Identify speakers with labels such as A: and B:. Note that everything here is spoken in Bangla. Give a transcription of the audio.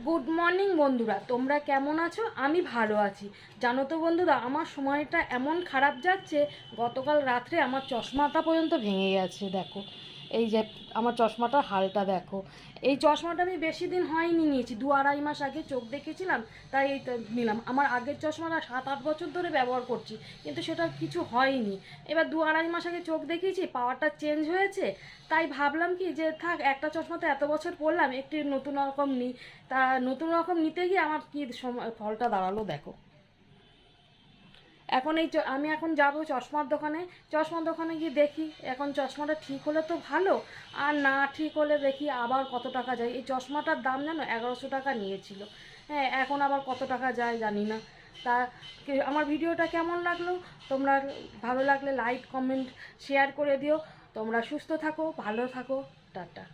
A: গুড মর্নিং বন্ধুরা, তোমরা কেমন আছো? আমি ভালো আছি। জানো তো বন্ধুরা, আমার সময়টা এমন খারাপ যাচ্ছে, গতকাল রাত্রে আমার চশমাটা পর্যন্ত ভেঙে গেছে। দেখো, এই যে আমার চশমাটার হালটা দেখো। এই চশমাটা আমি বেশি দিন হয়নি নিয়েছি, 2-2.5 মাস আগে চোখ দেখেছিলাম, তাই এইটা নিলাম। আমার আগের চশমাটা 7-8 বছর ধরে ব্যবহার করছি, কিন্তু সেটা কিছু হয়নি। এবার 2-2.5 মাস আগে চোখ দেখিয়েছি, পাওয়ারটা চেঞ্জ হয়েছে, তাই ভাবলাম কি যে থাক, একটা চশমা তো এত বছর পরলাম, একটি নতুন রকম নিই। তা নতুন রকম নিতে গিয়ে আমার কি সময় ফলটা দাঁড়ালো দেখো। এখন আমি এখন যাব চশমার দোকানে গিয়ে দেখি, এখন চশমাটা ঠিক হলে তো ভালো, আর না ঠিক হলে দেখি আবার কত টাকা যায়। এই চশমাটার দাম জানো 1100 টাকা নিয়েছিল। হ্যাঁ, এখন আবার কত টাকা যায় জানি না। তা আমার ভিডিওটা কেমন লাগলো? তোমরা ভালো লাগলে লাইক কমেন্ট শেয়ার করে দিও। তোমরা সুস্থ থাকো, ভালো থাকো। টাটা।